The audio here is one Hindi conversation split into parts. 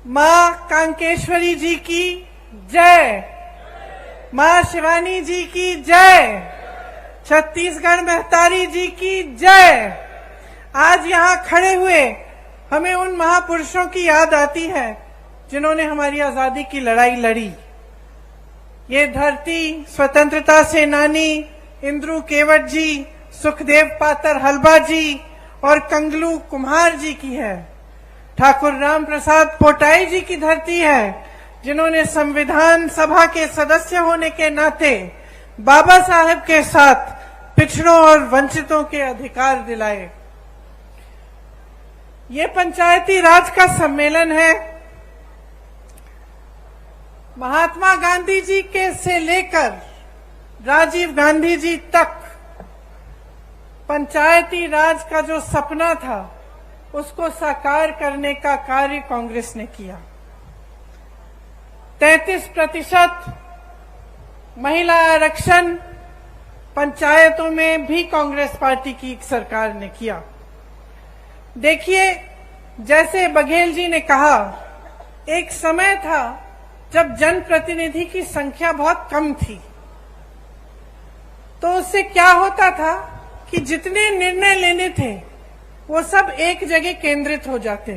माँ कांकेश्वरी जी की जय, माँ शिवानी जी की जय, छत्तीसगढ़ महतारी जी की जय। आज यहाँ खड़े हुए हमें उन महापुरुषों की याद आती है जिन्होंने हमारी आजादी की लड़ाई लड़ी। ये धरती स्वतंत्रता सेनानी इंद्रू केवट जी, सुखदेव पातर हलबा जी और कंगलू कुम्हार जी की है। ठाकुर राम प्रसाद पोटाई जी की धरती है, जिन्होंने संविधान सभा के सदस्य होने के नाते बाबा साहेब के साथ पिछड़ों और वंचितों के अधिकार दिलाए। ये पंचायती राज का सम्मेलन है। महात्मा गांधी जी के से लेकर राजीव गांधी जी तक पंचायती राज का जो सपना था उसको साकार करने का कार्य कांग्रेस ने किया। 33% महिला आरक्षण पंचायतों में भी कांग्रेस पार्टी की सरकार ने किया। देखिए, जैसे बघेल जी ने कहा, एक समय था जब जनप्रतिनिधि की संख्या बहुत कम थी, तो उससे क्या होता था कि जितने निर्णय लेने थे वो सब एक जगह केंद्रित हो जाते।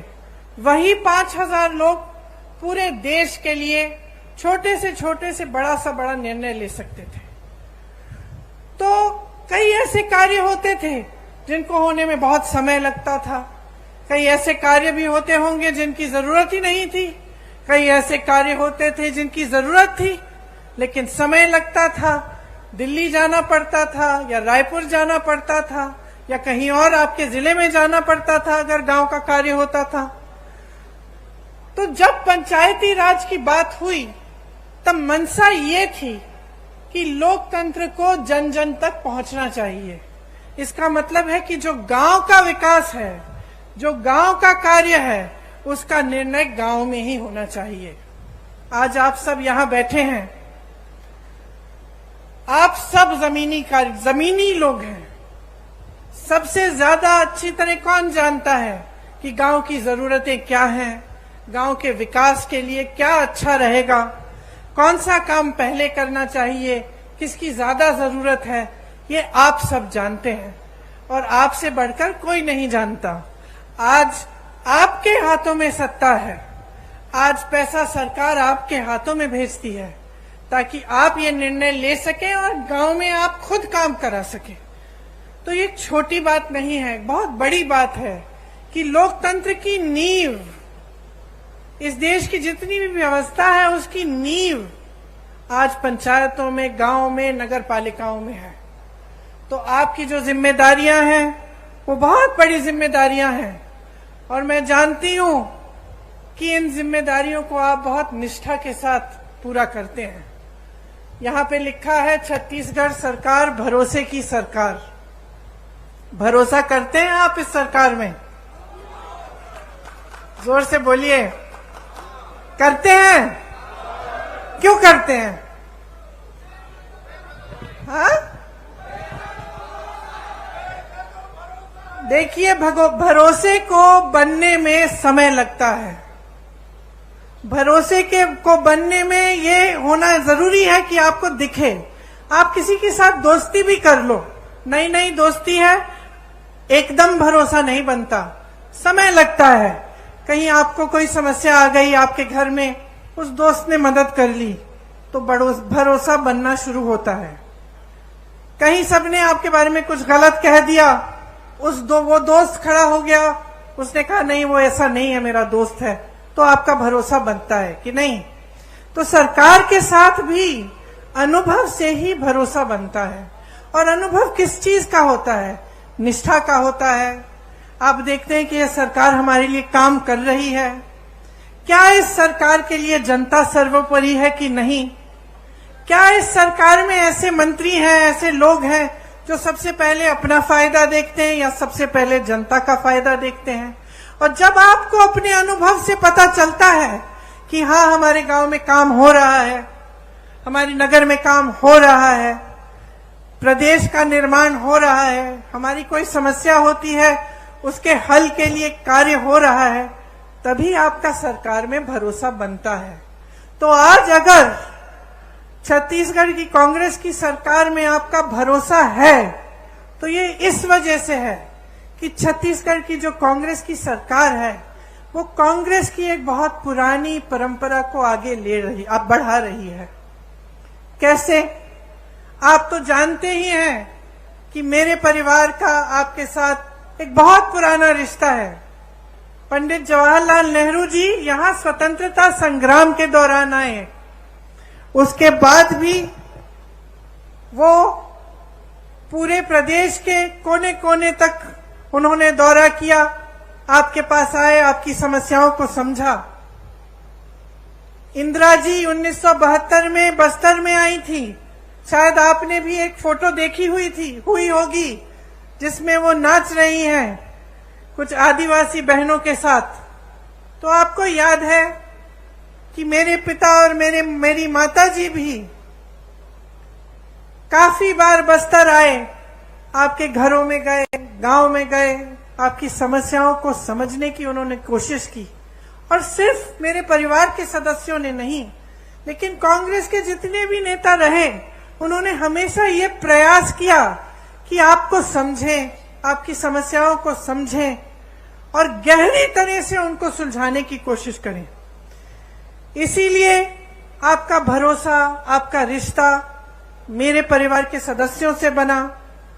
वही 5000 लोग पूरे देश के लिए छोटे से बड़ा निर्णय ले सकते थे। तो कई ऐसे कार्य होते थे जिनको होने में बहुत समय लगता था। कई ऐसे कार्य भी होते होंगे जिनकी जरूरत ही नहीं थी। कई ऐसे कार्य होते थे जिनकी जरूरत थी लेकिन समय लगता था। दिल्ली जाना पड़ता था या रायपुर जाना पड़ता था या कहीं और आपके जिले में जाना पड़ता था अगर गांव का कार्य होता था। तो जब पंचायती राज की बात हुई तब मंशा ये थी कि लोकतंत्र को जन जन तक पहुंचना चाहिए। इसका मतलब है कि जो गांव का विकास है, जो गांव का कार्य है, उसका निर्णय गांव में ही होना चाहिए। आज आप सब यहां बैठे हैं, आप सब जमीनी लोग हैं। सबसे ज्यादा अच्छी तरह कौन जानता है कि गांव की जरूरतें क्या हैं, गांव के विकास के लिए क्या अच्छा रहेगा, कौन सा काम पहले करना चाहिए, किसकी ज्यादा जरूरत है, ये आप सब जानते हैं और आपसे बढ़कर कोई नहीं जानता। आज आपके हाथों में सत्ता है। आज पैसा सरकार आपके हाथों में भेजती है ताकि आप ये निर्णय ले सकें और गांव में आप खुद काम करा सकें। तो ये छोटी बात नहीं है, बहुत बड़ी बात है कि लोकतंत्र की नींव, इस देश की जितनी भी व्यवस्था है उसकी नींव आज पंचायतों में, गांव में, नगर पालिकाओं में है। तो आपकी जो जिम्मेदारियां हैं वो बहुत बड़ी जिम्मेदारियां हैं और मैं जानती हूं कि इन जिम्मेदारियों को आप बहुत निष्ठा के साथ पूरा करते हैं। यहाँ पे लिखा है छत्तीसगढ़ सरकार भरोसे की सरकार। भरोसा करते हैं आप इस सरकार में? जोर से बोलिए, करते हैं? क्यों करते हैं? हाँ? देखिए, भरोसे को बनने में समय लगता है। भरोसे को बनने में ये होना जरूरी है कि आपको दिखे। आप किसी के साथ दोस्ती भी कर लो, नई दोस्ती है, एकदम भरोसा नहीं बनता, समय लगता है। कहीं आपको कोई समस्या आ गई आपके घर में, उस दोस्त ने मदद कर ली तो भरोसा बनना शुरू होता है। कहीं सबने आपके बारे में कुछ गलत कह दिया, वो दोस्त खड़ा हो गया, उसने कहा नहीं वो ऐसा नहीं है, मेरा दोस्त है, तो आपका भरोसा बनता है कि नहीं? तो सरकार के साथ भी अनुभव से ही भरोसा बनता है। और अनुभव किस चीज का होता है? निष्ठा का होता है। आप देखते हैं कि यह सरकार हमारे लिए काम कर रही है। क्या इस सरकार के लिए जनता सर्वोपरि है कि नहीं? क्या इस सरकार में ऐसे मंत्री हैं, ऐसे लोग हैं जो सबसे पहले अपना फायदा देखते हैं या सबसे पहले जनता का फायदा देखते हैं? और जब आपको अपने अनुभव से पता चलता है कि हाँ हमारे गांव में काम हो रहा है, हमारे नगर में काम हो रहा है, प्रदेश का निर्माण हो रहा है, हमारी कोई समस्या होती है उसके हल के लिए कार्य हो रहा है, तभी आपका सरकार में भरोसा बनता है। तो आज अगर छत्तीसगढ़ की कांग्रेस की सरकार में आपका भरोसा है तो ये इस वजह से है कि छत्तीसगढ़ की जो कांग्रेस की सरकार है वो कांग्रेस की एक बहुत पुरानी परंपरा को आगे बढ़ा रही है। कैसे? आप तो जानते ही हैं कि मेरे परिवार का आपके साथ एक बहुत पुराना रिश्ता है। पंडित जवाहरलाल नेहरू जी यहाँ स्वतंत्रता संग्राम के दौरान आए, उसके बाद भी वो पूरे प्रदेश के कोने कोने तक उन्होंने दौरा किया, आपके पास आए, आपकी समस्याओं को समझा। इंदिरा जी 1972 में बस्तर में आई थी, शायद आपने भी एक फोटो देखी हुई होगी जिसमें वो नाच रही हैं कुछ आदिवासी बहनों के साथ। तो आपको याद है कि मेरे पिता और मेरी माता जी भी काफी बार बस्तर आए, आपके घरों में गए, गांव में गए, आपकी समस्याओं को समझने की उन्होंने कोशिश की। और सिर्फ मेरे परिवार के सदस्यों ने नहीं, लेकिन कांग्रेस के जितने भी नेता रहे उन्होंने हमेशा ये प्रयास किया कि आपको समझें, आपकी समस्याओं को समझें और गहरी तरह से उनको सुलझाने की कोशिश करें। इसीलिए आपका भरोसा, आपका रिश्ता मेरे परिवार के सदस्यों से बना,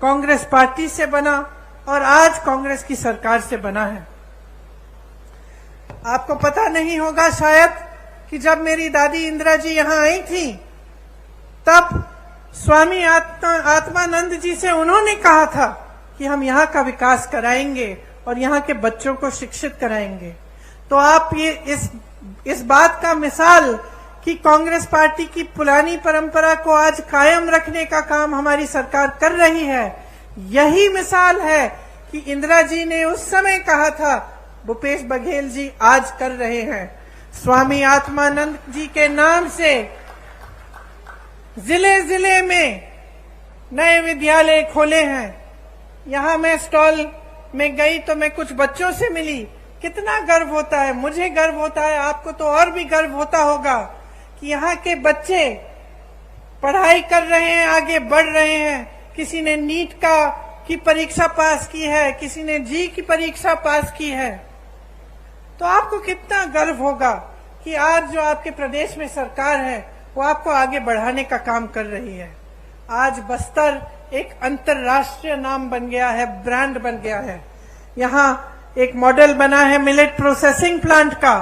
कांग्रेस पार्टी से बना और आज कांग्रेस की सरकार से बना है। आपको पता नहीं होगा शायद कि जब मेरी दादी इंदिरा जी यहाँ आई थी तब स्वामी आत्मानंद जी से उन्होंने कहा था कि हम यहाँ का विकास कराएंगे और यहाँ के बच्चों को शिक्षित कराएंगे। तो आप ये इस बात का मिसाल कि कांग्रेस पार्टी की पुरानी परंपरा को आज कायम रखने का काम हमारी सरकार कर रही है, यही मिसाल है कि इंदिरा जी ने उस समय कहा था, भूपेश बघेल जी आज कर रहे हैं। स्वामी आत्मानंद जी के नाम से जिले जिले में नए विद्यालय खोले हैं। यहाँ मैं स्टॉल में गई तो मैं कुछ बच्चों से मिली, कितना गर्व होता है, मुझे गर्व होता है, आपको तो और भी गर्व होता होगा कि यहाँ के बच्चे पढ़ाई कर रहे हैं, आगे बढ़ रहे हैं। किसी ने नीट की परीक्षा पास की है, किसी ने जी की परीक्षा पास की है। तो आपको कितना गर्व होगा कि आज जो आपके प्रदेश में सरकार है वो आपको आगे बढ़ाने का काम कर रही है। आज बस्तर एक अंतर्राष्ट्रीय नाम बन गया है, ब्रांड बन गया है। यहाँ एक मॉडल बना है मिलेट प्रोसेसिंग प्लांट का।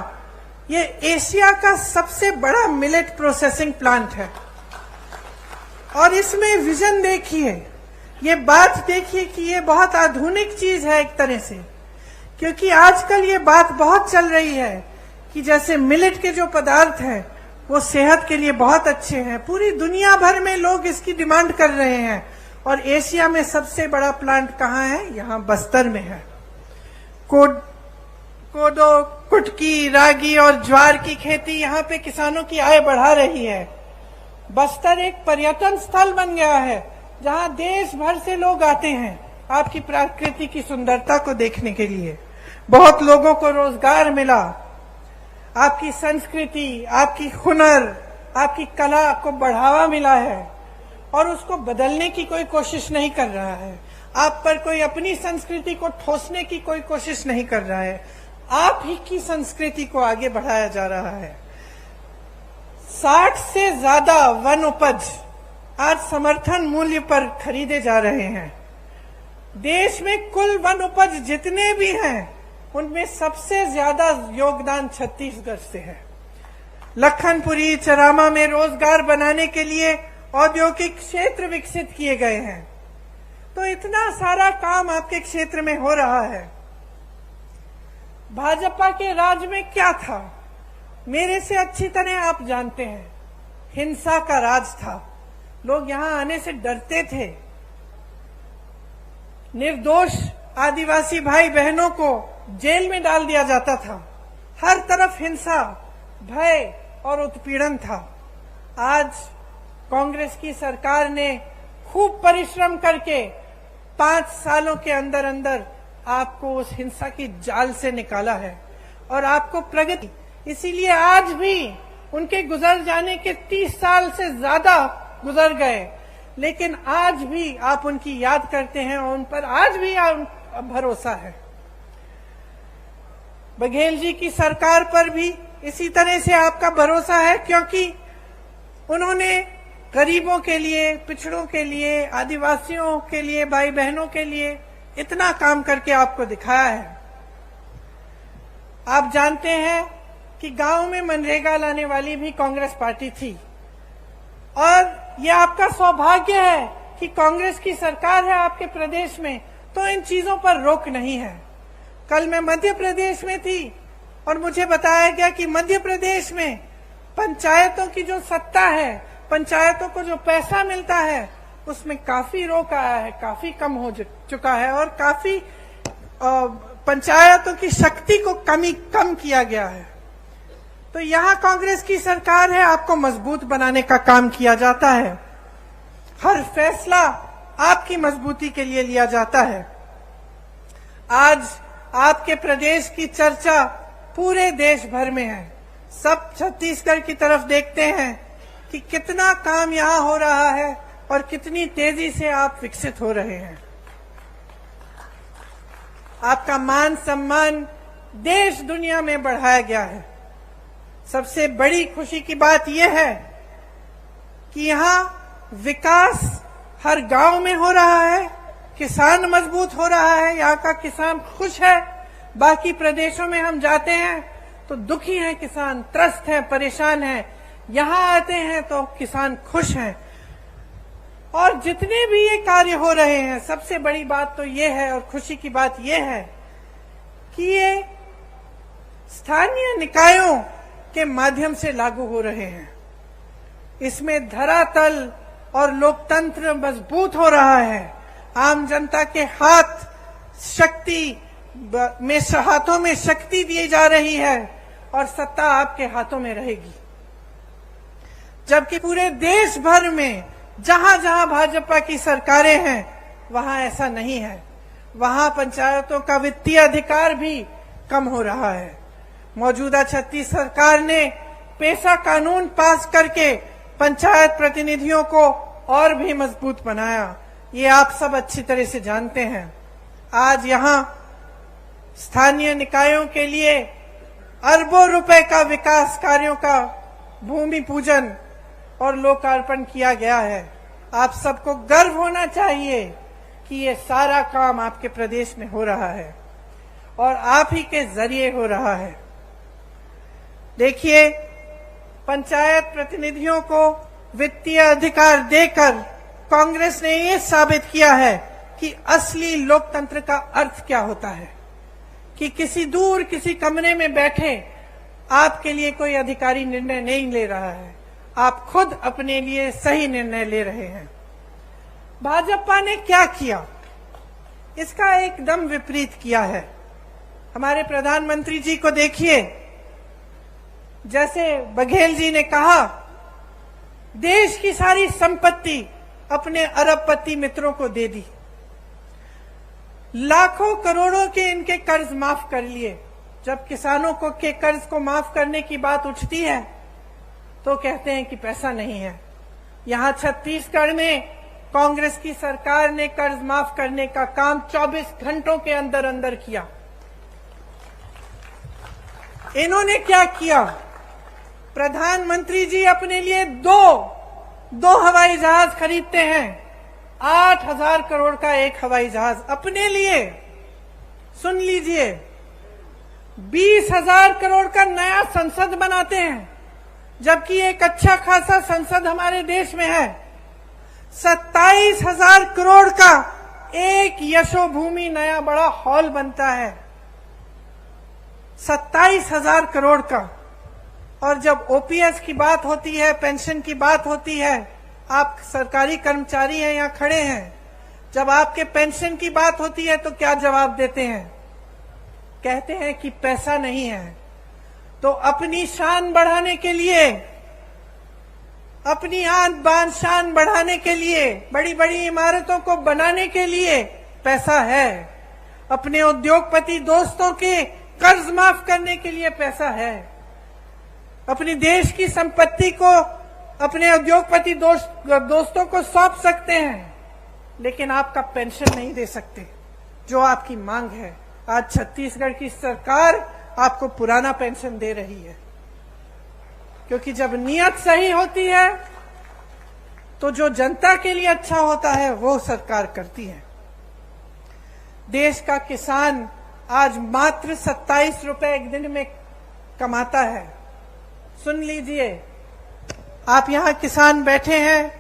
ये एशिया का सबसे बड़ा मिलेट प्रोसेसिंग प्लांट है और इसमें विजन देखिए, ये बात देखिए कि ये बहुत आधुनिक चीज है एक तरह से, क्योंकि आजकल ये बात बहुत चल रही है कि जैसे मिलेट के जो पदार्थ हैं वो सेहत के लिए बहुत अच्छे हैं। पूरी दुनिया भर में लोग इसकी डिमांड कर रहे हैं और एशिया में सबसे बड़ा प्लांट कहाँ है? यहाँ बस्तर में है। कोदो, कुटकी, रागी और ज्वार की खेती यहाँ पे किसानों की आय बढ़ा रही है। बस्तर एक पर्यटन स्थल बन गया है जहाँ देश भर से लोग आते हैं आपकी प्रकृति की सुंदरता को देखने के लिए। बहुत लोगों को रोजगार मिला, आपकी संस्कृति, आपकी हुनर, आपकी कला को बढ़ावा मिला है और उसको बदलने की कोई कोशिश नहीं कर रहा है। आप पर कोई अपनी संस्कृति को ठोसने की कोई कोशिश नहीं कर रहा है, आप ही की संस्कृति को आगे बढ़ाया जा रहा है। 60 से ज्यादा वन उपज आज समर्थन मूल्य पर खरीदे जा रहे हैं। देश में कुल वन उपज जितने भी हैं उनमें सबसे ज्यादा योगदान छत्तीसगढ़ से है। लखनपुरी, चरामा में रोजगार बनाने के लिए औद्योगिक क्षेत्र विकसित किए गए हैं। तो इतना सारा काम आपके क्षेत्र में हो रहा है। भाजपा के राज में क्या था? मेरे से अच्छी तरह आप जानते हैं, हिंसा का राज था। लोग यहां आने से डरते थे। निर्दोष आदिवासी भाई बहनों को जेल में डाल दिया जाता था। हर तरफ हिंसा, भय और उत्पीड़न था। आज कांग्रेस की सरकार ने खूब परिश्रम करके 5 सालों के अंदर अंदर आपको उस हिंसा की जाल से निकाला है। और आपको प्रगति। इसीलिए आज भी उनके गुजर जाने के 30 साल से ज्यादा गुजर गए, लेकिन आज भी आप उनकी याद करते हैं और उन पर आज भी भरोसा है। बघेल जी की सरकार पर भी इसी तरह से आपका भरोसा है, क्योंकि उन्होंने गरीबों के लिए, पिछड़ों के लिए, आदिवासियों के लिए, भाई बहनों के लिए इतना काम करके आपको दिखाया है। आप जानते हैं कि गांव में मनरेगा लाने वाली भी कांग्रेस पार्टी थी, और यह आपका सौभाग्य है कि कांग्रेस की सरकार है आपके प्रदेश में, तो इन चीजों पर रोक नहीं है। कल मैं मध्य प्रदेश में थी और मुझे बताया गया कि मध्य प्रदेश में पंचायतों की जो सत्ता है, पंचायतों को जो पैसा मिलता है, उसमें काफी रोक आया है, काफी कम हो चुका है और काफी पंचायतों की शक्ति को कम किया गया है। तो यहाँ कांग्रेस की सरकार है, आपको मजबूत बनाने का काम किया जाता है। हर फैसला आपकी मजबूती के लिए लिया जाता है। आज आपके प्रदेश की चर्चा पूरे देश भर में है। सब छत्तीसगढ़ की तरफ देखते हैं कि कितना काम यहाँ हो रहा है और कितनी तेजी से आप विकसित हो रहे हैं। आपका मान सम्मान देश दुनिया में बढ़ाया गया है। सबसे बड़ी खुशी की बात यह है कि यहाँ विकास हर गांव में हो रहा है, किसान मजबूत हो रहा है, यहाँ का किसान खुश है। बाकी प्रदेशों में हम जाते हैं तो दुखी हैं किसान, त्रस्त हैं, परेशान हैं। यहाँ आते हैं तो किसान खुश हैं। और जितने भी ये कार्य हो रहे हैं, सबसे बड़ी बात तो ये है और खुशी की बात ये है कि ये स्थानीय निकायों के माध्यम से लागू हो रहे हैं। इसमें धरातल और लोकतंत्र मजबूत हो रहा है। आम जनता के हाथों में शक्ति दी जा रही है और सत्ता आपके हाथों में रहेगी। जबकि पूरे देश भर में जहां जहां भाजपा की सरकारें हैं, वहां ऐसा नहीं है। वहां पंचायतों का वित्तीय अधिकार भी कम हो रहा है। मौजूदा छत्तीस सरकार ने पेशा कानून पास करके पंचायत प्रतिनिधियों को और भी मजबूत बनाया। ये आप सब अच्छी तरह से जानते हैं। आज यहाँ स्थानीय निकायों के लिए अरबों रुपए का विकास कार्यों का भूमि पूजन और लोकार्पण किया गया है। आप सबको गर्व होना चाहिए कि ये सारा काम आपके प्रदेश में हो रहा है और आप ही के जरिए हो रहा है। देखिए, पंचायत प्रतिनिधियों को वित्तीय अधिकार देकर कांग्रेस ने ये साबित किया है कि असली लोकतंत्र का अर्थ क्या होता है, कि किसी कमरे में बैठे आपके लिए कोई अधिकारी निर्णय नहीं ले रहा है, आप खुद अपने लिए सही निर्णय ले रहे हैं। भाजपा ने क्या किया, इसका एकदम विपरीत किया है। हमारे प्रधानमंत्री जी को देखिए, जैसे बघेल जी ने कहा, देश की सारी संपत्ति अपने अरबपति मित्रों को दे दी, लाखों करोड़ों के इनके कर्ज माफ कर लिए। जब किसानों को के कर्ज को माफ करने की बात उठती है तो कहते हैं कि पैसा नहीं है। यहां छत्तीसगढ़ में कांग्रेस की सरकार ने कर्ज माफ करने का काम 24 घंटों के अंदर अंदर किया। इन्होंने क्या किया, प्रधानमंत्री जी अपने लिए दो हवाई जहाज खरीदते हैं। 8,000 करोड़ का एक हवाई जहाज अपने लिए। सुन लीजिए, 20,000 करोड़ का नया संसद बनाते हैं, जबकि एक अच्छा खासा संसद हमारे देश में है। 27,000 करोड़ का एक यशोभूमि नया बड़ा हॉल बनता है, 27,000 करोड़ का। और जब ओपीएस की बात होती है, पेंशन की बात होती है, आप सरकारी कर्मचारी हैं, यहाँ खड़े हैं, जब आपके पेंशन की बात होती है तो क्या जवाब देते हैं? कहते हैं कि पैसा नहीं है। तो अपनी शान बढ़ाने के लिए, अपनी आन बान शान बढ़ाने के लिए, बड़ी बड़ी इमारतों को बनाने के लिए पैसा है। अपने उद्योगपति दोस्तों के कर्ज माफ करने के लिए पैसा है, अपनी देश की संपत्ति को अपने उद्योगपति दोस्तों को सौंप सकते हैं, लेकिन आपका पेंशन नहीं दे सकते जो आपकी मांग है। आज छत्तीसगढ़ की सरकार आपको पुराना पेंशन दे रही है, क्योंकि जब नियत सही होती है तो जो जनता के लिए अच्छा होता है वो सरकार करती है। देश का किसान आज मात्र 27 रुपए एक दिन में कमाता है। सुन लीजिए, आप यहां किसान बैठे हैं,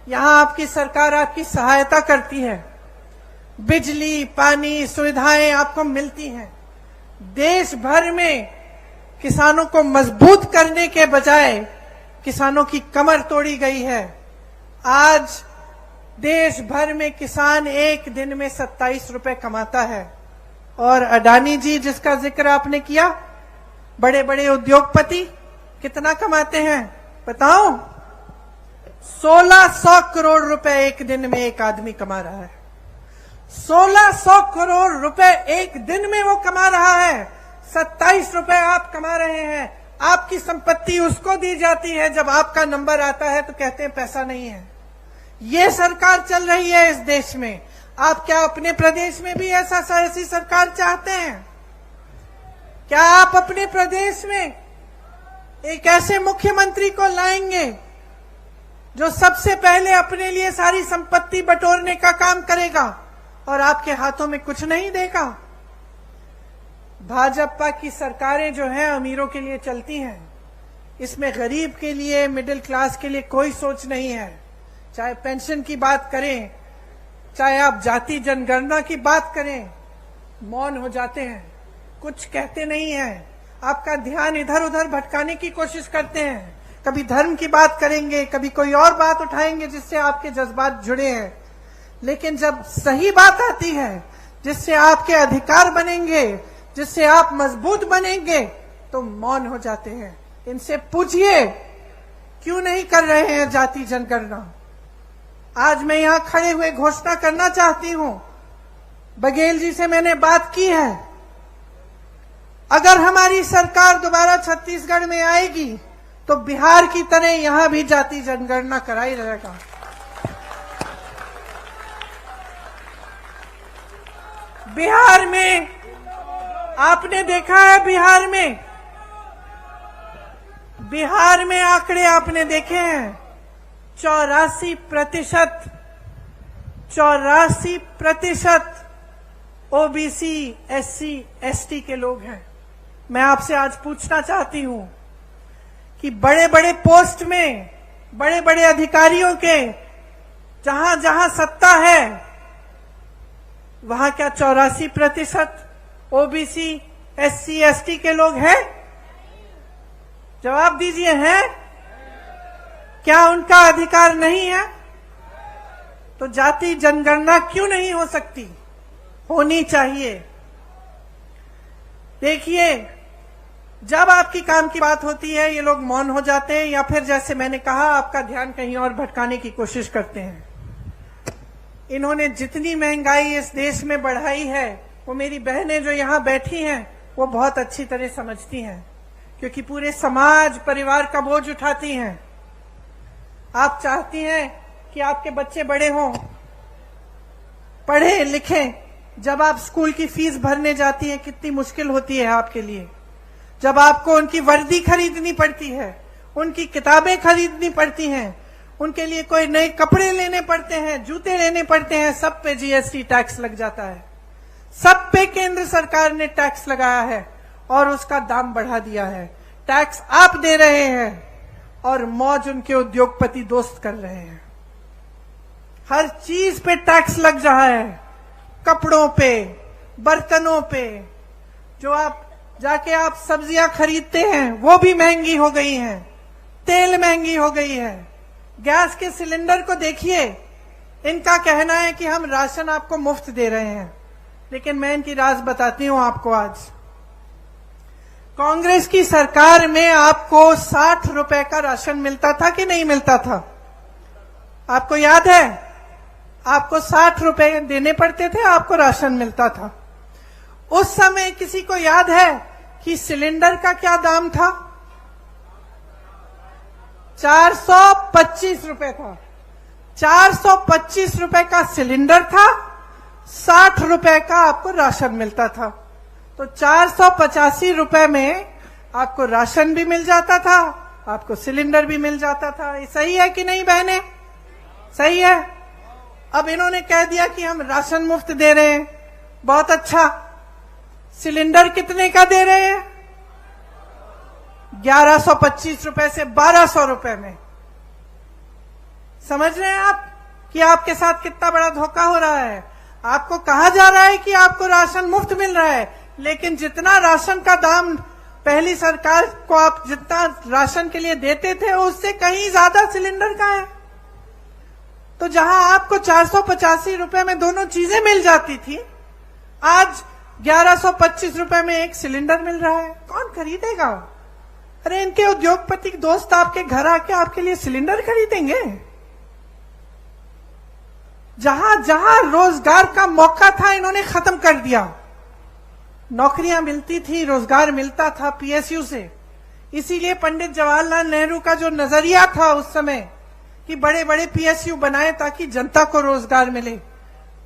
यहां आपकी सरकार आपकी सहायता करती है, बिजली पानी सुविधाएं आपको मिलती हैं। देश भर में किसानों को मजबूत करने के बजाय किसानों की कमर तोड़ी गई है। आज देश भर में किसान एक दिन में 27 रुपए कमाता है, और अडानी जी जिसका जिक्र आपने किया, बड़े बड़े उद्योगपति कितना कमाते हैं बताओ? 1600 करोड़ रुपए एक दिन में एक आदमी कमा रहा है। 1600 करोड़ रुपए एक दिन में वो कमा रहा है। 27 रुपए आप कमा रहे हैं। आपकी संपत्ति उसको दी जाती है, जब आपका नंबर आता है तो कहते हैं पैसा नहीं है। ये सरकार चल रही है इस देश में। आप क्या अपने प्रदेश में भी ऐसी सरकार चाहते हैं? क्या आप अपने प्रदेश में एक ऐसे मुख्यमंत्री को लाएंगे जो सबसे पहले अपने लिए सारी संपत्ति बटोरने का काम करेगा और आपके हाथों में कुछ नहीं देगा? भाजपा की सरकारें जो हैं अमीरों के लिए चलती हैं, इसमें गरीब के लिए, मिडिल क्लास के लिए कोई सोच नहीं है। चाहे पेंशन की बात करें, चाहे आप जाति जनगणना की बात करें, मौन हो जाते हैं, कुछ कहते नहीं हैं। आपका ध्यान इधर उधर भटकाने की कोशिश करते हैं। कभी धर्म की बात करेंगे, कभी कोई और बात उठाएंगे जिससे आपके जज्बात जुड़े हैं, लेकिन जब सही बात आती है जिससे आपके अधिकार बनेंगे, जिससे आप मजबूत बनेंगे, तो मौन हो जाते हैं। इनसे पूछिए क्यों नहीं कर रहे हैं जाति जनगणना। आज मैं यहां खड़े हुए घोषणा करना चाहती हूं, बघेल जी से मैंने बात की है, अगर हमारी सरकार दोबारा छत्तीसगढ़ में आएगी तो बिहार की तरह यहां भी जाति जनगणना कराई रहेगा। बिहार में आपने देखा है, बिहार में आंकड़े आपने देखे हैं, 84% ओबीसी एससी एसटी के लोग हैं। मैं आपसे आज पूछना चाहती हूं कि बड़े बड़े पोस्ट में, बड़े बड़े अधिकारियों के जहां जहां सत्ता है, वहां क्या 84% ओबीसी एससी एसटी के लोग हैं? जवाब दीजिए, हैं? क्या उनका अधिकार नहीं है? तो जाति जनगणना क्यों नहीं हो सकती? होनी चाहिए। देखिए, जब आपकी काम की बात होती है ये लोग मौन हो जाते हैं, या फिर जैसे मैंने कहा आपका ध्यान कहीं और भटकाने की कोशिश करते हैं। इन्होंने जितनी महंगाई इस देश में बढ़ाई है, वो मेरी बहनें जो यहां बैठी हैं वो बहुत अच्छी तरह समझती हैं, क्योंकि पूरे समाज परिवार का बोझ उठाती हैं। आप चाहती हैं कि आपके बच्चे बड़े हों, पढ़े लिखें। जब आप स्कूल की फीस भरने जाती हैं कितनी मुश्किल होती है आपके लिए, जब आपको उनकी वर्दी खरीदनी पड़ती है, उनकी किताबें खरीदनी पड़ती हैं, उनके लिए कोई नए कपड़े लेने पड़ते हैं, जूते लेने पड़ते हैं, सब पे जीएसटी टैक्स लग जाता है। सब पे केंद्र सरकार ने टैक्स लगाया है और उसका दाम बढ़ा दिया है। टैक्स आप दे रहे हैं और मौज उनके उद्योगपति दोस्त कर रहे हैं। हर चीज पे टैक्स लग रहा है, कपड़ों पे, बर्तनों पे। जो आप जाके आप सब्जियां खरीदते हैं वो भी महंगी हो गई हैं, तेल महंगी हो गई है। गैस के सिलेंडर को देखिए, इनका कहना है कि हम राशन आपको मुफ्त दे रहे हैं, लेकिन मैं इनकी राज बताती हूं आपको। आज कांग्रेस की सरकार में आपको 60 रुपए का राशन मिलता था कि नहीं मिलता था? आपको याद है? आपको 60 रुपए देने पड़ते थे, आपको राशन मिलता था। उस समय किसी को याद है कि सिलेंडर का क्या दाम था? 425 रुपए था। 425 रुपए का सिलेंडर था, 60 रुपए का आपको राशन मिलता था। तो 485 रुपए में आपको राशन भी मिल जाता था, आपको सिलेंडर भी मिल जाता था। ये सही है कि नहीं बहने? सही है। अब इन्होंने कह दिया कि हम राशन मुफ्त दे रहे हैं, बहुत अच्छा। सिलेंडर कितने का दे रहे हैं? 1125 रुपए से 1200 रुपए में। समझ रहे हैं आप कि आपके साथ कितना बड़ा धोखा हो रहा है? आपको कहा जा रहा है कि आपको राशन मुफ्त मिल रहा है, लेकिन जितना राशन का दाम पहली सरकार को आप जितना राशन के लिए देते थे, उससे कहीं ज्यादा सिलेंडर का है। तो जहां आपको 485 रुपए में दोनों चीजें मिल जाती थी, आज 1125 रुपए में एक सिलेंडर मिल रहा है। कौन खरीदेगा? अरे इनके उद्योगपति दोस्त आपके घर आके आपके लिए सिलेंडर खरीदेंगे? जहां जहां रोजगार का मौका था, इन्होंने खत्म कर दिया। नौकरियां मिलती थी, रोजगार मिलता था पीएसयू से। इसीलिए पंडित जवाहरलाल नेहरू का जो नजरिया था उस समय कि बड़े बड़े पीएसयू बनाए ताकि जनता को रोजगार मिले,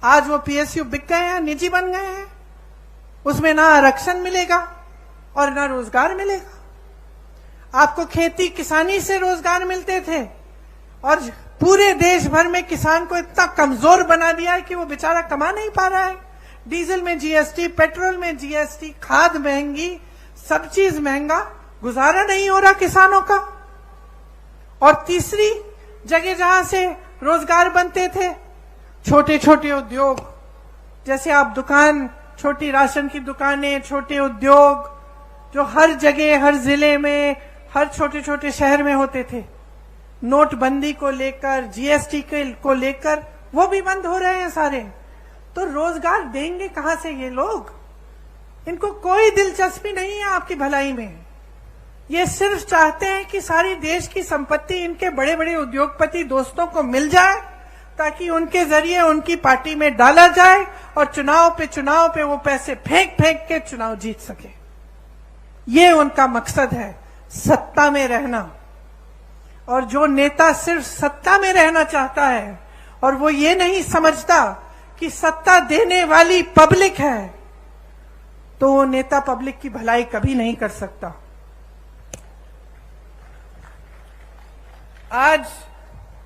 आज वो पीएसयू बिक गए हैं, निजी बन गए हैं। उसमें ना आरक्षण मिलेगा और ना रोजगार मिलेगा। आपको खेती किसानी से रोजगार मिलते थे, और पूरे देश भर में किसान को इतना कमजोर बना दिया है कि वो बेचारा कमा नहीं पा रहा है। डीजल में जीएसटी, पेट्रोल में जीएसटी, खाद महंगी, सब चीज महंगा, गुजारा नहीं हो रहा किसानों का। और तीसरी जगह जहां से रोजगार बनते थे, छोटे छोटे उद्योग, जैसे आप दुकान, छोटी राशन की दुकानें, छोटे उद्योग जो हर जगह, हर जिले में, हर छोटे छोटे शहर में होते थे, नोटबंदी को लेकर, जीएसटी को लेकर वो भी बंद हो रहे हैं सारे। तो रोजगार देंगे कहां से ये लोग? इनको कोई दिलचस्पी नहीं है आपकी भलाई में। ये सिर्फ चाहते हैं कि सारी देश की संपत्ति इनके बड़े बड़े उद्योगपति दोस्तों को मिल जाए, ताकि उनके जरिए उनकी पार्टी में डाला जाए और चुनाव पे वो पैसे फेंक फेंक के चुनाव जीत सके। ये उनका मकसद है, सत्ता में रहना। और जो नेता सिर्फ सत्ता में रहना चाहता है और वो ये नहीं समझता कि सत्ता देने वाली पब्लिक है, तो वो नेता पब्लिक की भलाई कभी नहीं कर सकता। आज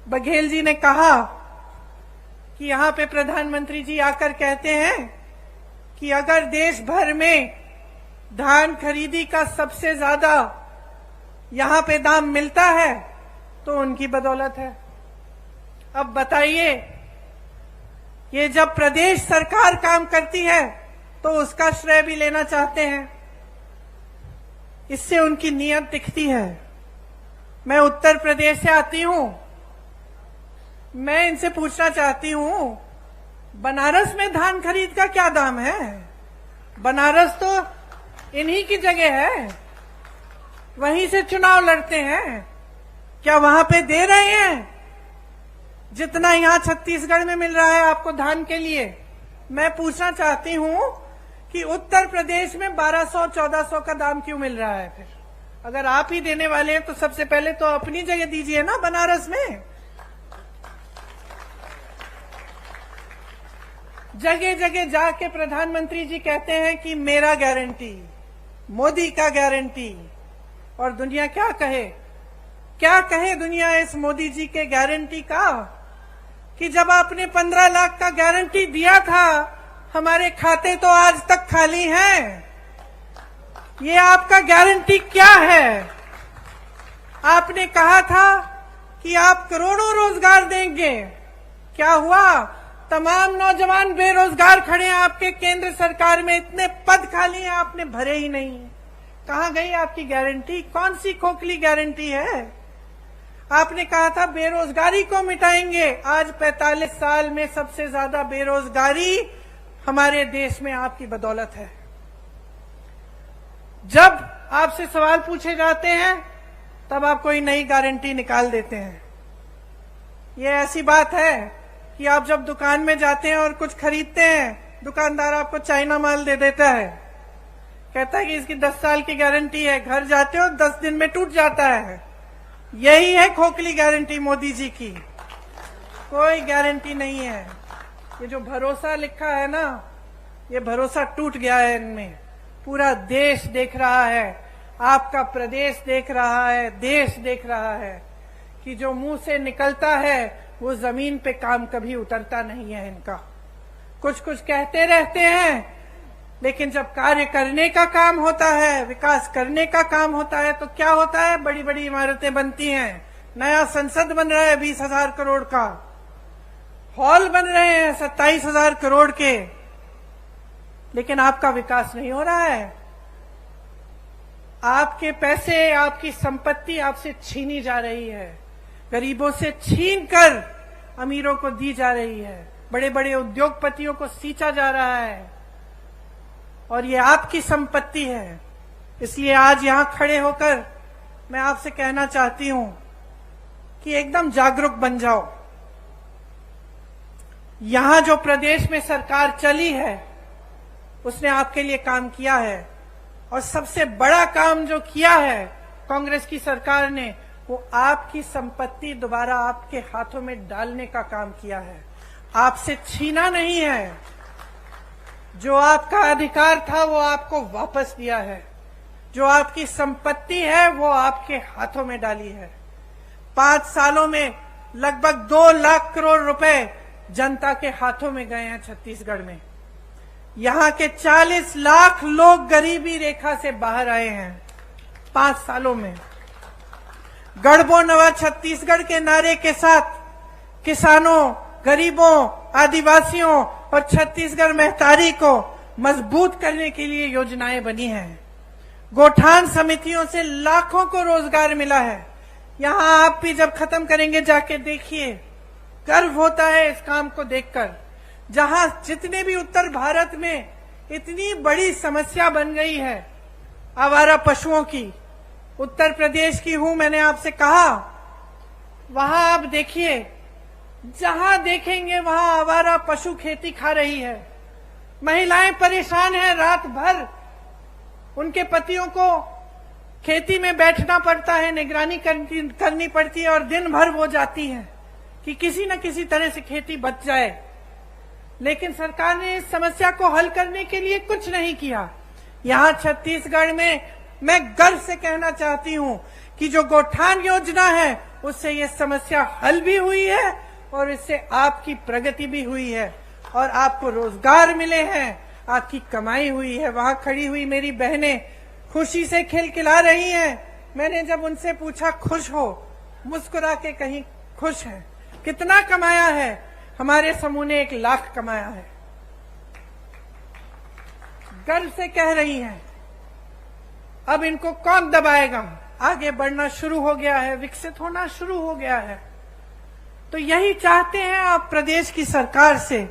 बघेल जी ने कहा कि यहां पे प्रधानमंत्री जी आकर कहते हैं कि अगर देश भर में धान खरीदी का सबसे ज्यादा यहां पे दाम मिलता है तो उनकी बदौलत है। अब बताइए, ये जब प्रदेश सरकार काम करती है तो उसका श्रेय भी लेना चाहते हैं। इससे उनकी नीयत दिखती है। मैं उत्तर प्रदेश से आती हूं, मैं इनसे पूछना चाहती हूं, बनारस में धान खरीद का क्या दाम है? बनारस तो इन्हीं की जगह है, वहीं से चुनाव लड़ते हैं। क्या वहां पे दे रहे हैं जितना यहां छत्तीसगढ़ में मिल रहा है आपको धान के लिए? मैं पूछना चाहती हूं कि उत्तर प्रदेश में 1200-1400 का दाम क्यों मिल रहा है? फिर अगर आप ही देने वाले हैं तो सबसे पहले तो अपनी जगह दीजिए ना बनारस में। जगह जगह जाके प्रधानमंत्री जी कहते हैं कि मेरा गारंटी, मोदी का गारंटी। और दुनिया क्या कहे? क्या कहे दुनिया इस मोदी जी के गारंटी का कि जब आपने 15 लाख का गारंटी दिया था, हमारे खाते तो आज तक खाली हैं। ये आपका गारंटी क्या है? आपने कहा था कि आप करोड़ों रोजगार देंगे, क्या हुआ? तमाम नौजवान बेरोजगार खड़े हैं आपके केंद्र सरकार में, इतने पद खाली हैं, आपने भरे ही नहीं। कहां गई आपकी गारंटी? कौन सी खोखली गारंटी है? आपने कहा था बेरोजगारी को मिटाएंगे, आज 45 साल में सबसे ज्यादा बेरोजगारी हमारे देश में आपकी बदौलत है। जब आपसे सवाल पूछे जाते हैं तब आप कोई नई गारंटी निकाल देते हैं। ये ऐसी बात है कि आप जब दुकान में जाते हैं और कुछ खरीदते हैं दुकानदार आपको चाइना माल दे देता है, कहता है कि इसकी 10 साल की गारंटी है, घर जाते हो 10 दिन में टूट जाता है। यही है खोखली गारंटी मोदी जी की, कोई गारंटी नहीं है। ये जो भरोसा लिखा है ना, ये भरोसा टूट गया है इनमें। पूरा देश देख रहा है, आपका प्रदेश देख रहा है, देश देख रहा है कि जो मुंह से निकलता है वो जमीन पे काम कभी उतरता नहीं है इनका। कुछ कुछ कहते रहते हैं, लेकिन जब कार्य करने का काम होता है, विकास करने का काम होता है, तो क्या होता है? बड़ी बड़ी इमारतें बनती हैं, नया संसद बन रहा है 20,000 करोड़ का, हॉल बन रहे हैं 27,000 करोड़ के, लेकिन आपका विकास नहीं हो रहा है। आपके पैसे, आपकी संपत्ति आपसे छीनी जा रही है, गरीबों से छीन कर अमीरों को दी जा रही है, बड़े बड़े उद्योगपतियों को सींचा जा रहा है, और ये आपकी संपत्ति है। इसलिए आज यहां खड़े होकर मैं आपसे कहना चाहती हूं कि एकदम जागरूक बन जाओ। यहां जो प्रदेश में सरकार चली है उसने आपके लिए काम किया है, और सबसे बड़ा काम जो किया है कांग्रेस की सरकार ने, वो आपकी संपत्ति दोबारा आपके हाथों में डालने का काम किया है, आपसे छीना नहीं है। जो आपका अधिकार था वो आपको वापस दिया है, जो आपकी संपत्ति है वो आपके हाथों में डाली है। 5 सालों में लगभग 2 लाख करोड़ रुपए जनता के हाथों में गए हैं छत्तीसगढ़ में। यहां के 40 लाख लोग गरीबी रेखा से बाहर आए हैं 5 सालों में। गढ़बो नवा छत्तीसगढ़ के नारे के साथ किसानों, गरीबों, आदिवासियों और छत्तीसगढ़ महतारी को मजबूत करने के लिए योजनाएं बनी हैं। गोठान समितियों से लाखों को रोजगार मिला है। यहां आप भी जब खत्म करेंगे जाके देखिए, गर्व होता है इस काम को देखकर। जहां जितने भी उत्तर भारत में इतनी बड़ी समस्या बन गई है आवारा पशुओं की, उत्तर प्रदेश की हूं, मैंने आपसे कहा, वहां आप देखिए, जहां देखेंगे वहां आवारा पशु खेती खा रही है। महिलाएं परेशान हैं, रात भर उनके पतियों को खेती में बैठना पड़ता है, निगरानी करनी पड़ती है, और दिन भर वो जाती हैं कि किसी न किसी तरह से खेती बच जाए। लेकिन सरकार ने इस समस्या को हल करने के लिए कुछ नहीं किया। यहां छत्तीसगढ़ में मैं गर्व से कहना चाहती हूं कि जो गोठान योजना है उससे ये समस्या हल भी हुई है, और इससे आपकी प्रगति भी हुई है, और आपको रोजगार मिले हैं, आपकी कमाई हुई है। वहां खड़ी हुई मेरी बहनें खुशी से खिलखिला रही हैं। मैंने जब उनसे पूछा खुश हो, मुस्कुरा के कहीं खुश है। कितना कमाया है? हमारे समूह ने 1 लाख कमाया है। गर्व से कह रही हैं। अब इनको कौन दबाएगा? आगे बढ़ना शुरू हो गया है, विकसित होना शुरू हो गया है। तो यही चाहते हैं आप प्रदेश की सरकार से।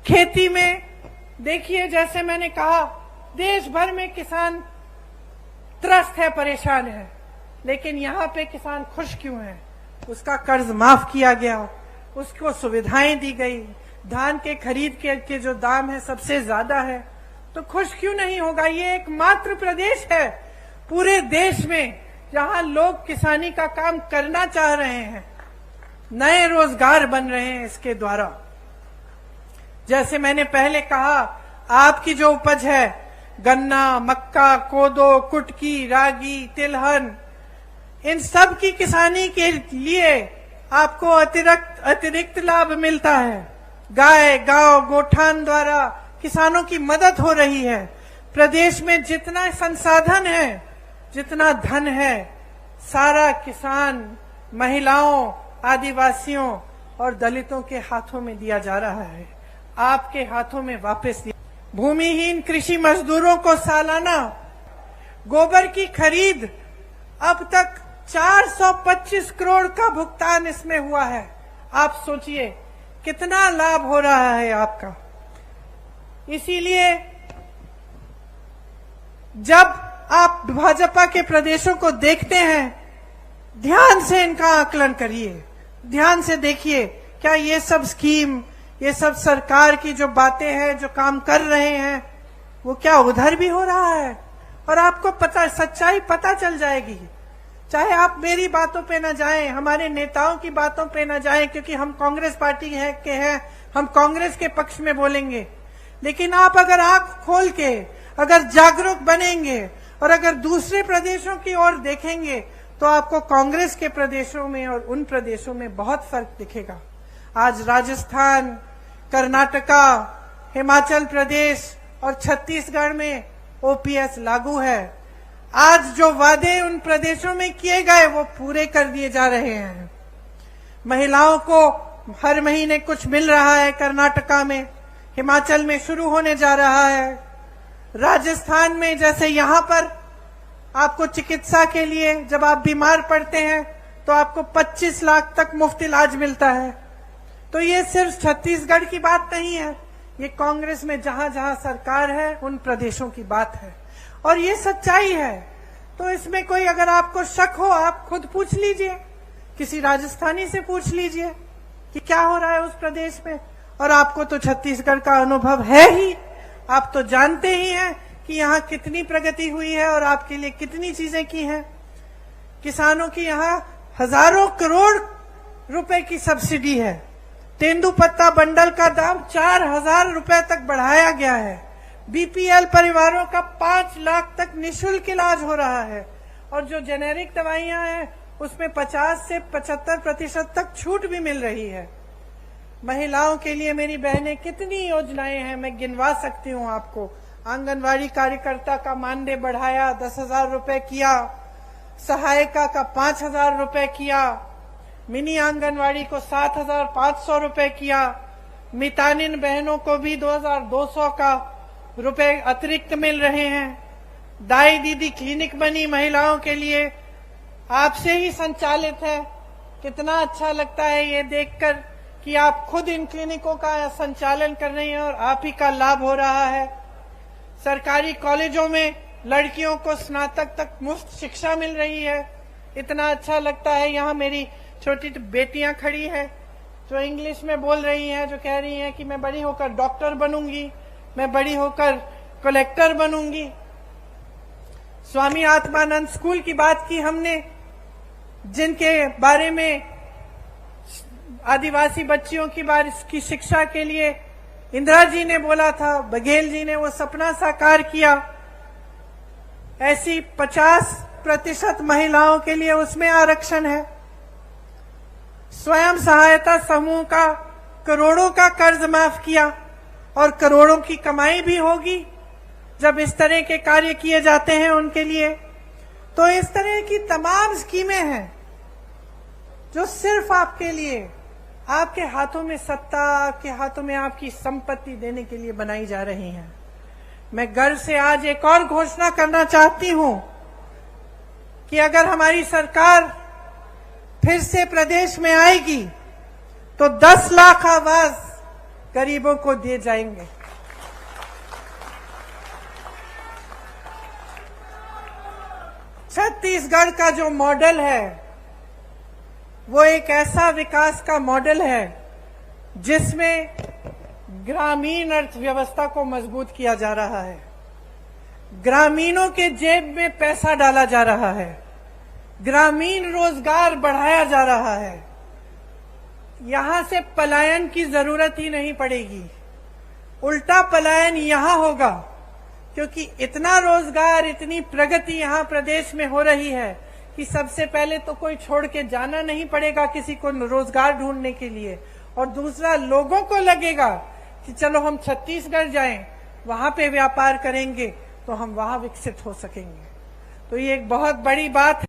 खेती में देखिए, जैसे मैंने कहा, देश भर में किसान त्रस्त है, परेशान है, लेकिन यहाँ पे किसान खुश क्यों है? उसका कर्ज माफ किया गया, उसको सुविधाएं दी गई, धान के खरीद के जो दाम है सबसे ज्यादा है, तो खुश क्यों नहीं होगा? ये एकमात्र प्रदेश है पूरे देश में जहां लोग किसानी का काम करना चाह रहे हैं, नए रोजगार बन रहे हैं इसके द्वारा। जैसे मैंने पहले कहा, आपकी जो उपज है, गन्ना, मक्का, कोदो, कुटकी, रागी, तिलहन, इन सब की किसानी के लिए आपको अतिरिक्त लाभ मिलता है। गाय, गांव, गोठान द्वारा किसानों की मदद हो रही है। प्रदेश में जितना संसाधन है, जितना धन है, सारा किसान, महिलाओं, आदिवासियों और दलितों के हाथों में दिया जा रहा है, आपके हाथों में वापस दिया। भूमिहीन कृषि मजदूरों को सालाना गोबर की खरीद अब तक 425 करोड़ का भुगतान इसमें हुआ है। आप सोचिए कितना लाभ हो रहा है आपका। इसीलिए जब आप भाजपा के प्रदेशों को देखते हैं, ध्यान से इनका आकलन करिए, ध्यान से देखिए, क्या ये सब स्कीम, ये सब सरकार की जो बातें हैं, जो काम कर रहे हैं, वो क्या उधर भी हो रहा है? और आपको पता, सच्चाई पता चल जाएगी। चाहे आप मेरी बातों पे न जाएं, हमारे नेताओं की बातों पे न जाएं, क्योंकि हम कांग्रेस पार्टी के हैं, हम कांग्रेस के पक्ष में बोलेंगे। लेकिन आप अगर आंख खोल के अगर जागरूक बनेंगे और अगर दूसरे प्रदेशों की ओर देखेंगे तो आपको कांग्रेस के प्रदेशों में और उन प्रदेशों में बहुत फर्क दिखेगा। आज राजस्थान, कर्नाटका, हिमाचल प्रदेश और छत्तीसगढ़ में ओपीएस लागू है। आज जो वादे उन प्रदेशों में किए गए वो पूरे कर दिए जा रहे हैं। महिलाओं को हर महीने कुछ मिल रहा है कर्नाटका में, हिमाचल में शुरू होने जा रहा है। राजस्थान में जैसे यहाँ पर आपको चिकित्सा के लिए जब आप बीमार पड़ते हैं तो आपको 25 लाख तक मुफ्त इलाज मिलता है। तो ये सिर्फ छत्तीसगढ़ की बात नहीं है, ये कांग्रेस में जहां जहां सरकार है उन प्रदेशों की बात है और ये सच्चाई है। तो इसमें कोई अगर आपको शक हो, आप खुद पूछ लीजिए, किसी राजस्थानी से पूछ लीजिए कि क्या हो रहा है उस प्रदेश में। और आपको तो छत्तीसगढ़ का अनुभव है ही, आप तो जानते ही हैं कि यहाँ कितनी प्रगति हुई है और आपके लिए कितनी चीजें की हैं। किसानों की यहाँ हजारों करोड़ रुपए की सब्सिडी है। तेंदुपत्ता बंडल का दाम 4,000 रुपए तक बढ़ाया गया है। बीपीएल परिवारों का 5 लाख तक निःशुल्क इलाज हो रहा है और जो जेनेरिक दवाइयां हैं उसमें 50 से 75% तक छूट भी मिल रही है। महिलाओं के लिए मेरी बहनें कितनी योजनाएं हैं, मैं गिनवा सकती हूँ आपको। आंगनवाड़ी कार्यकर्ता का मानदेय बढ़ाया, 10,000 रुपए किया। सहायिका का 5,000 रुपए किया। मिनी आंगनवाड़ी को 7,500 रुपए किया। मितानिन बहनों को भी 2,200 का रुपए अतिरिक्त मिल रहे हैं। दाई दीदी क्लिनिक बनी महिलाओं के लिए, आपसे ही संचालित है। कितना अच्छा लगता है ये देखकर कि आप खुद इन क्लिनिकों का संचालन कर रही हैं और आप ही का लाभ हो रहा है। सरकारी कॉलेजों में लड़कियों को स्नातक तक मुफ्त शिक्षा मिल रही है। इतना अच्छा लगता है। यहाँ मेरी छोटी बेटियां खड़ी हैं जो इंग्लिश में बोल रही हैं, जो कह रही हैं कि मैं बड़ी होकर डॉक्टर बनूंगी, मैं बड़ी होकर कलेक्टर बनूंगी। स्वामी आत्मानंद स्कूल की बात की हमने, जिनके बारे में आदिवासी बच्चियों की शिक्षा के लिए इंदिरा जी ने बोला था, बघेल जी ने वो सपना साकार किया। ऐसी 50% महिलाओं के लिए उसमें आरक्षण है। स्वयं सहायता समूह का करोड़ों का कर्ज माफ किया और करोड़ों की कमाई भी होगी जब इस तरह के कार्य किए जाते हैं उनके लिए। तो इस तरह की तमाम स्कीमें हैं जो सिर्फ आपके लिए, आपके हाथों में सत्ता, आपके हाथों में आपकी संपत्ति देने के लिए बनाई जा रही हैं। मैं गर्व से आज एक और घोषणा करना चाहती हूं कि अगर हमारी सरकार फिर से प्रदेश में आएगी तो 10 लाख आवास गरीबों को दिए जाएंगे। छत्तीसगढ़ का जो मॉडल है वो एक ऐसा विकास का मॉडल है जिसमें ग्रामीण अर्थव्यवस्था को मजबूत किया जा रहा है। ग्रामीणों के जेब में पैसा डाला जा रहा है। ग्रामीण रोजगार बढ़ाया जा रहा है। यहां से पलायन की जरूरत ही नहीं पड़ेगी, उल्टा पलायन यहां होगा, क्योंकि इतना रोजगार, इतनी प्रगति यहां प्रदेश में हो रही है कि सबसे पहले तो कोई छोड़ के जाना नहीं पड़ेगा किसी को रोजगार ढूंढने के लिए, और दूसरा लोगों को लगेगा कि चलो हम छत्तीसगढ़ जाएं, वहां पे व्यापार करेंगे तो हम वहां विकसित हो सकेंगे। तो ये एक बहुत बड़ी बात है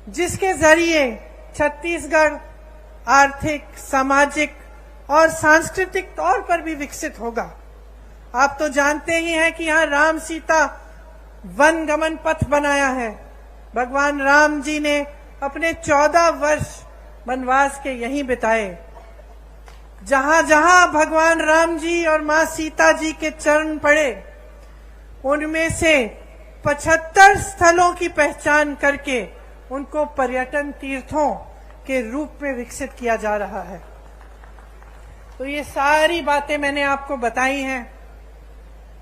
जिसके जरिए छत्तीसगढ़ आर्थिक, सामाजिक और सांस्कृतिक तौर पर भी विकसित होगा। आप तो जानते ही हैं कि यहाँ राम सीता वन गमन पथ बनाया है। भगवान राम जी ने अपने 14 वर्ष वनवास के यहीं बिताए। जहां जहां भगवान राम जी और मां सीता जी के चरण पड़े, उनमें से 75 स्थलों की पहचान करके उनको पर्यटन तीर्थों के रूप में विकसित किया जा रहा है। तो ये सारी बातें मैंने आपको बताई हैं,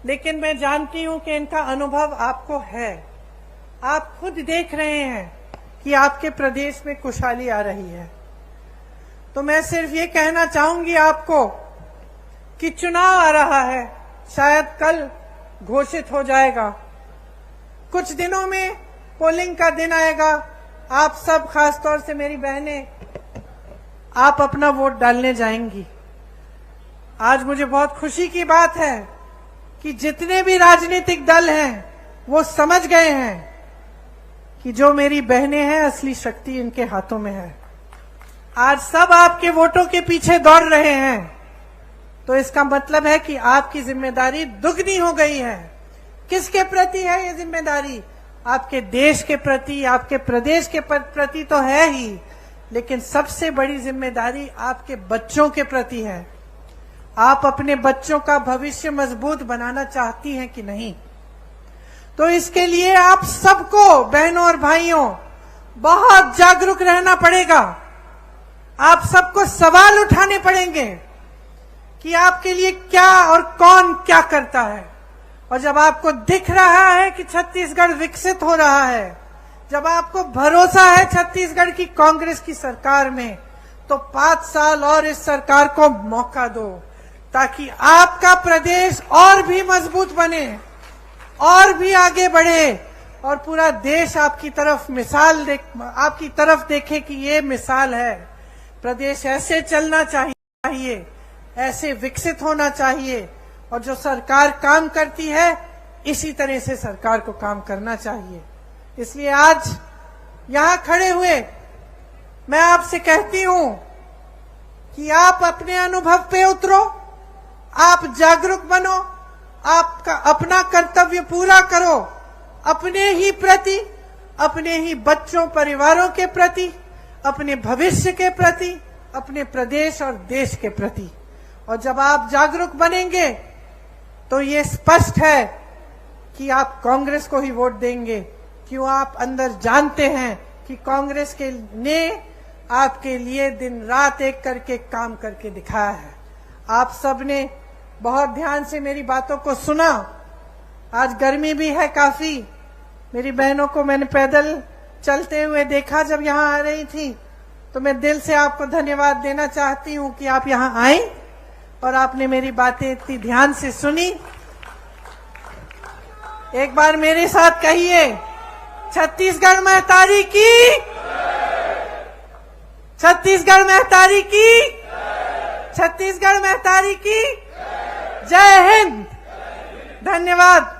लेकिन मैं जानती हूं कि इनका अनुभव आपको है। आप खुद देख रहे हैं कि आपके प्रदेश में खुशहाली आ रही है। तो मैं सिर्फ ये कहना चाहूंगी आपको कि चुनाव आ रहा है, शायद कल घोषित हो जाएगा, कुछ दिनों में पोलिंग का दिन आएगा। आप सब, खासतौर से मेरी बहनें, आप अपना वोट डालने जाएंगी। आज मुझे बहुत खुशी की बात है कि जितने भी राजनीतिक दल हैं वो समझ गए हैं कि जो मेरी बहनें हैं, असली शक्ति इनके हाथों में है। आज सब आपके वोटों के पीछे दौड़ रहे हैं, तो इसका मतलब है कि आपकी जिम्मेदारी दुगनी हो गई है। किसके प्रति है ये जिम्मेदारी? आपके देश के प्रति, आपके प्रदेश के प्रति तो है ही, लेकिन सबसे बड़ी जिम्मेदारी आपके बच्चों के प्रति है। आप अपने बच्चों का भविष्य मजबूत बनाना चाहती हैं कि नहीं? तो इसके लिए आप सबको, बहनों और भाइयों, बहुत जागरूक रहना पड़ेगा। आप सबको सवाल उठाने पड़ेंगे कि आपके लिए क्या और कौन क्या करता है। और जब आपको दिख रहा है कि छत्तीसगढ़ विकसित हो रहा है, जब आपको भरोसा है छत्तीसगढ़ की कांग्रेस की सरकार में, तो 5 साल और इस सरकार को मौका दो, ताकि आपका प्रदेश और भी मजबूत बने, और भी आगे बढ़े, और पूरा देश आपकी तरफ देखे कि ये मिसाल है। प्रदेश ऐसे चलना चाहिए, ऐसे विकसित होना चाहिए, और जो सरकार काम करती है इसी तरह से सरकार को काम करना चाहिए। इसलिए आज यहां खड़े हुए मैं आपसे कहती हूं कि आप अपने अनुभव पे उतरो, आप जागरूक बनो, आपका अपना कर्तव्य पूरा करो, अपने ही प्रति, अपने ही बच्चों परिवारों के प्रति, अपने भविष्य के प्रति, अपने प्रदेश और देश के प्रति। और जब आप जागरूक बनेंगे तो ये स्पष्ट है कि आप कांग्रेस को ही वोट देंगे। क्यों? आप अंदर जानते हैं कि कांग्रेस के ने आपके लिए दिन रात एक करके काम करके दिखाया है। आप सबने बहुत ध्यान से मेरी बातों को सुना। आज गर्मी भी है काफी। मेरी बहनों को मैंने पैदल चलते हुए देखा जब यहाँ आ रही थी, तो मैं दिल से आपको धन्यवाद देना चाहती हूँ कि आप यहाँ आई और आपने मेरी बातें इतनी ध्यान से सुनी। एक बार मेरे साथ कहिए, छत्तीसगढ़ महतारी की, छत्तीसगढ़ महतारी की, छत्तीसगढ़ महतारी की जय हिंद। धन्यवाद।